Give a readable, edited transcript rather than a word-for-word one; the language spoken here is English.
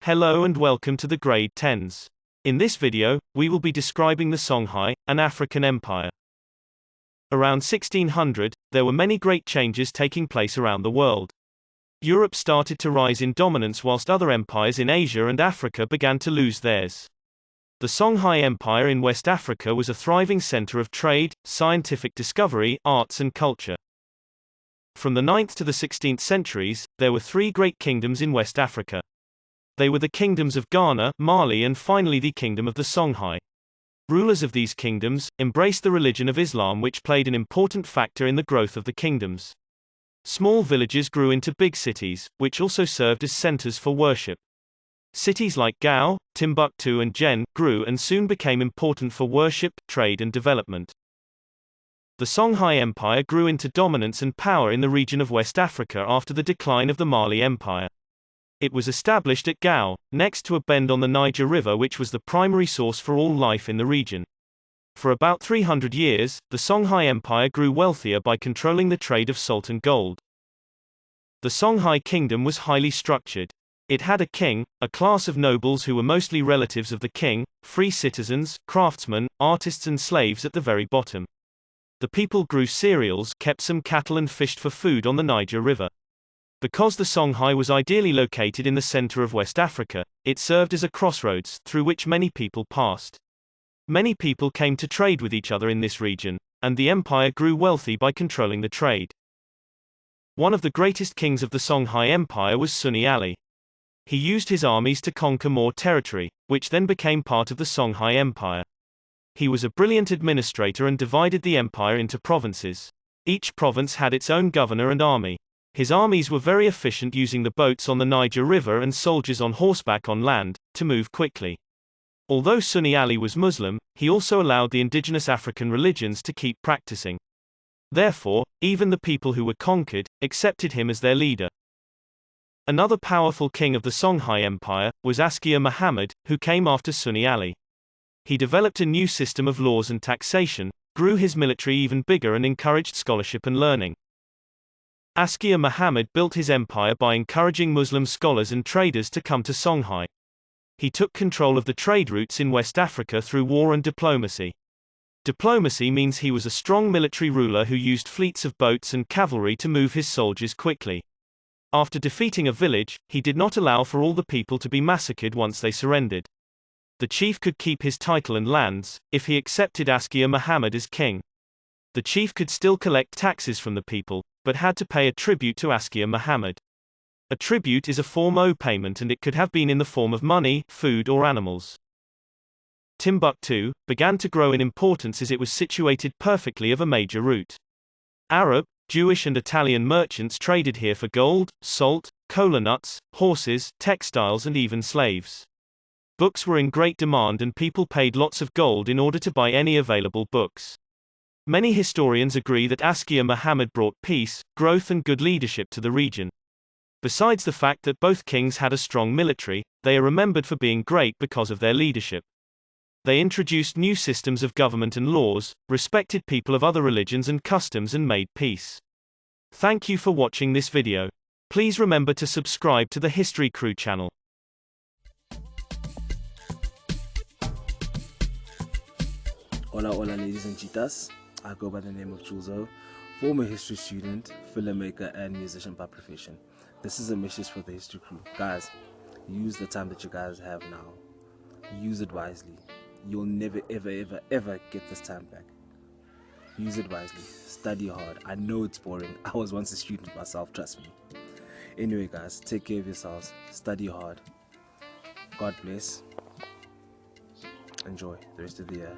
Hello and welcome to the Grade 10s. In this video, we will be describing the Songhai, an African empire. Around 1600, there were many great changes taking place around the world. Europe started to rise in dominance whilst other empires in Asia and Africa began to lose theirs. The Songhai Empire in West Africa was a thriving center of trade, scientific discovery, arts and culture. From the 9th to the 16th centuries, there were three great kingdoms in West Africa. They were the kingdoms of Ghana, Mali and finally the kingdom of the Songhai. Rulers of these kingdoms embraced the religion of Islam, which played an important factor in the growth of the kingdoms. Small villages grew into big cities, which also served as centers for worship. Cities like Gao, Timbuktu and Jen grew and soon became important for worship, trade and development. The Songhai Empire grew into dominance and power in the region of West Africa after the decline of the Mali Empire. It was established at Gao, next to a bend on the Niger River, which was the primary source for all life in the region. For about 300 years, the Songhai Empire grew wealthier by controlling the trade of salt and gold. The Songhai kingdom was highly structured. It had a king, a class of nobles who were mostly relatives of the king, free citizens, craftsmen, artists and slaves at the very bottom. The people grew cereals, kept some cattle and fished for food on the Niger River. Because the Songhai was ideally located in the center of West Africa, it served as a crossroads through which many people passed. Many people came to trade with each other in this region, and the empire grew wealthy by controlling the trade. One of the greatest kings of the Songhai Empire was Sunni Ali. He used his armies to conquer more territory, which then became part of the Songhai Empire. He was a brilliant administrator and divided the empire into provinces. Each province had its own governor and army. His armies were very efficient, using the boats on the Niger River and soldiers on horseback on land, to move quickly. Although Sunni Ali was Muslim, he also allowed the indigenous African religions to keep practicing. Therefore, even the people who were conquered accepted him as their leader. Another powerful king of the Songhai Empire was Askia Muhammad, who came after Sunni Ali. He developed a new system of laws and taxation, grew his military even bigger and encouraged scholarship and learning. Askia Muhammad built his empire by encouraging Muslim scholars and traders to come to Songhai. He took control of the trade routes in West Africa through war and diplomacy. Diplomacy means he was a strong military ruler who used fleets of boats and cavalry to move his soldiers quickly. After defeating a village, he did not allow for all the people to be massacred once they surrendered. The chief could keep his title and lands, if he accepted Askia Muhammad as king. The chief could still collect taxes from the people, but had to pay a tribute to Askia Muhammad. A tribute is a form of payment, and it could have been in the form of money, food or animals. Timbuktu began to grow in importance as it was situated perfectly of a major route. Arab, Jewish and Italian merchants traded here for gold, salt, cola nuts, horses, textiles and even slaves. Books were in great demand and people paid lots of gold in order to buy any available books. Many historians agree that Askia Muhammad brought peace, growth and good leadership to the region. Besides the fact that both kings had a strong military, they are remembered for being great because of their leadership. They introduced new systems of government and laws, respected people of other religions and customs and made peace. Thank you for watching this video. Please remember to subscribe to the History Crew channel. Hola, hola ladies and chitas. I go by the name of Chulzo, former history student, filmmaker and musician by profession. This is a message for the History Crew. Guys, use the time that you guys have now. Use it wisely. You'll never ever get this time back. Use it wisely. Study hard. I know it's boring. I was once a student myself, trust me. Anyway guys, take care of yourselves. Study hard. God bless. Enjoy the rest of the year.